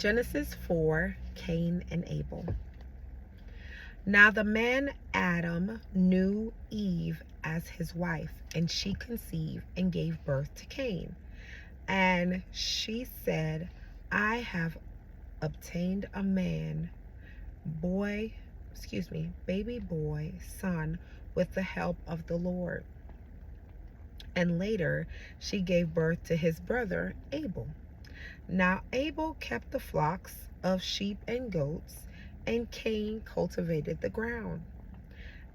Genesis 4, Cain and Abel. Now the man Adam knew Eve as his wife, and she conceived and gave birth to Cain. And she said, I have obtained a baby boy, son, with the help of the Lord. And later she gave birth to his brother Abel. Now Abel kept the flocks of sheep and goats, and Cain cultivated the ground.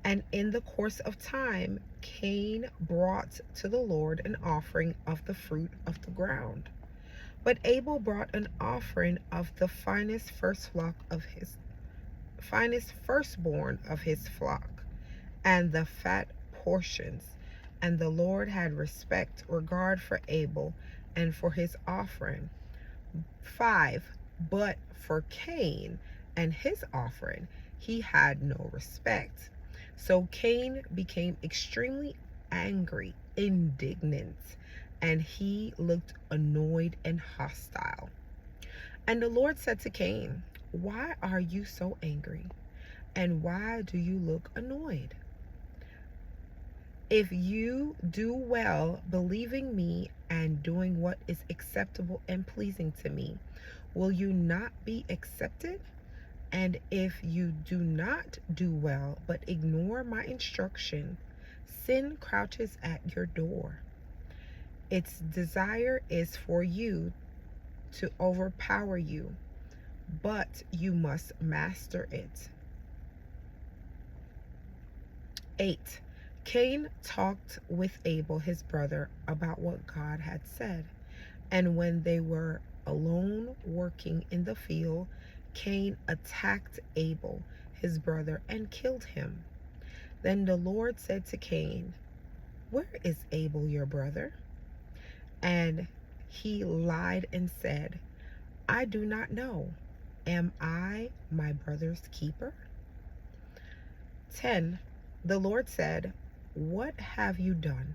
And in the course of time, Cain brought to the Lord an offering of the fruit of the ground. But Abel brought an offering of the finest firstborn of his flock, and the fat portions. And the Lord had regard for Abel and for his offering. 5. But for Cain and his offering, he had no respect. So Cain became extremely angry, indignant, and he looked annoyed and hostile. And the Lord said to Cain, why are you so angry? And why do you look annoyed? If you do well, believing me and doing what is acceptable and pleasing to me, will you not be accepted? And if you do not do well, but ignore my instruction, sin crouches at your door. Its desire is for you to overpower you, but you must master it. 8. Cain talked with Abel, his brother, about what God had said. And when they were alone working in the field, Cain attacked Abel, his brother, and killed him. Then the Lord said to Cain, where is Abel, your brother? And he lied and said, I do not know. Am I my brother's keeper? 10. The Lord said, what have you done?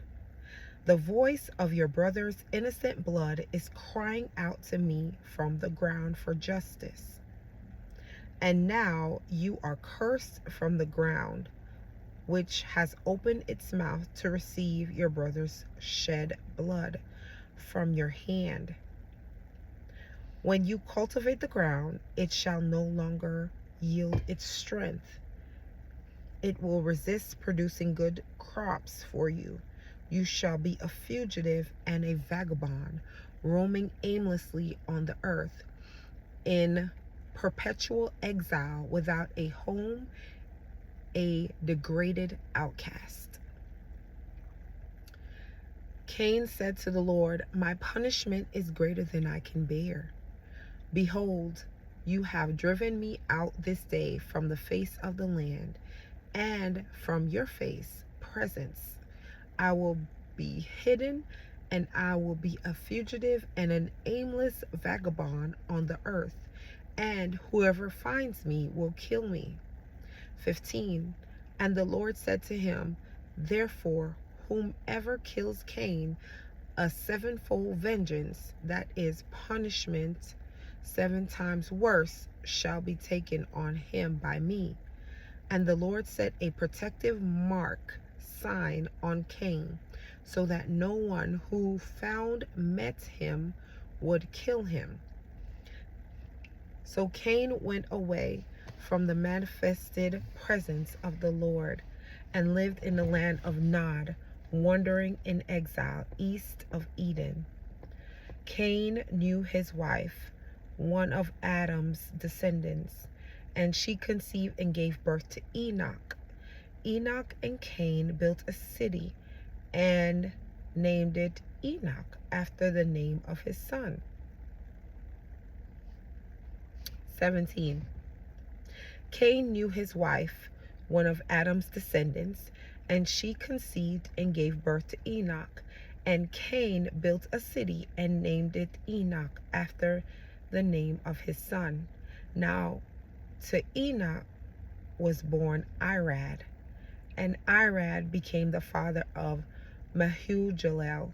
The voice of your brother's innocent blood is crying out to me from the ground for justice. And now you are cursed from the ground, which has opened its mouth to receive your brother's shed blood from your hand. When you cultivate the ground, it shall no longer yield its strength. It will resist producing good crops for you. You shall be a fugitive and a vagabond, roaming aimlessly on the earth, in perpetual exile, without a home, a degraded outcast. Cain said to the Lord, my punishment is greater than I can bear. Behold, you have driven me out this day from the face of the land, and from your presence I will be hidden, and I will be a fugitive and an aimless vagabond on the earth, and whoever finds me will kill me. 15. And the Lord said to him, therefore, whomever kills Cain, a sevenfold vengeance, that is punishment 7 times worse, shall be taken on him by me. And the Lord set a protective sign on Cain, so that no one who met him would kill him. So Cain went away from the manifested presence of the Lord and lived in the land of Nod, wandering in exile east of Eden. Cain knew his wife, one of Adam's descendants, and she conceived and gave birth to Enoch. Enoch and Cain built a city and named it Enoch after the name of his son. 17. Cain knew his wife, one of Adam's descendants, and she conceived and gave birth to Enoch. And Cain built a city and named it Enoch after the name of his son. Now to Enoch was born Irad, and Irad became the father of Mehujael,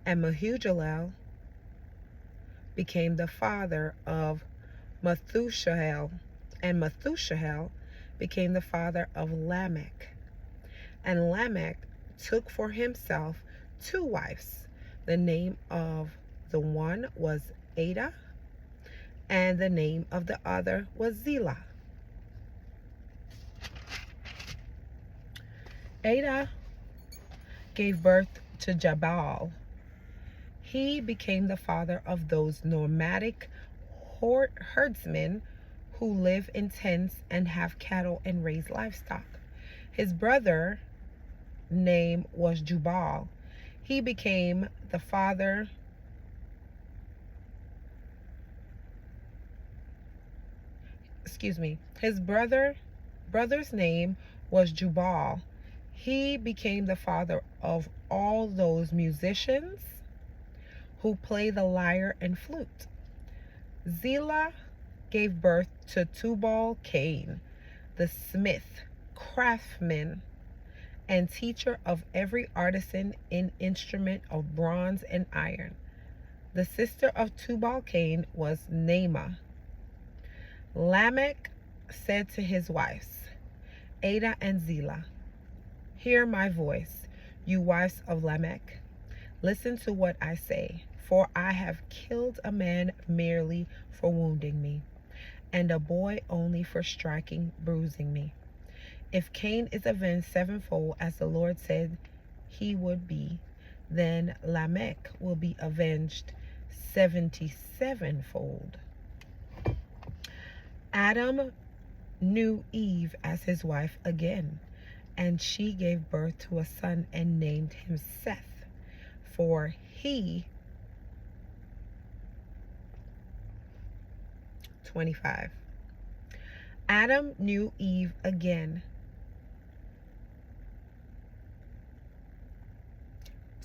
and Mehujael became the father of Methuselah, and Methuselah became the father of Lamech. And Lamech took for himself two wives. The name of the one was Ada, and the name of the other was Zillah. Ada gave birth to Jabal. He became the father of those nomadic herdsmen who live in tents and have cattle and raise livestock. His brother name was Jubal. He became the father His brother's name was Jubal. He became the father of all those musicians who play the lyre and flute. Zillah gave birth to Tubal Cain, the smith, craftsman, and teacher of every artisan in instrument of bronze and iron. The sister of Tubal Cain was Naamah. Lamech said to his wives, Ada and Zillah, hear my voice, you wives of Lamech. Listen to what I say, for I have killed a man merely for wounding me, and a boy only for bruising me. If Cain is avenged sevenfold, as the Lord said he would be, then Lamech will be avenged 77-fold. Adam knew Eve as his wife again, and she gave birth to a son and named him Seth, for he 25. Adam knew Eve again.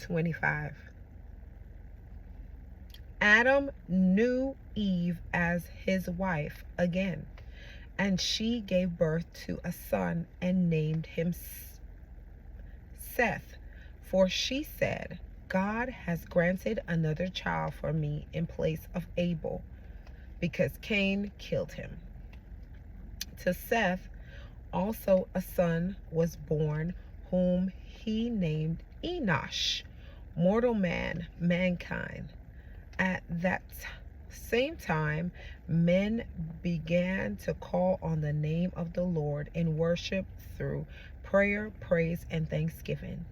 25. Adam knew Eve as his wife again, and she gave birth to a son and named him Seth, for she said, God has granted another child for me in place of Abel, because Cain killed him. To Seth also a son was born, whom he named Enosh, mortal man, mankind. At that same time, men began to call on the name of the Lord in worship through prayer, praise, and thanksgiving.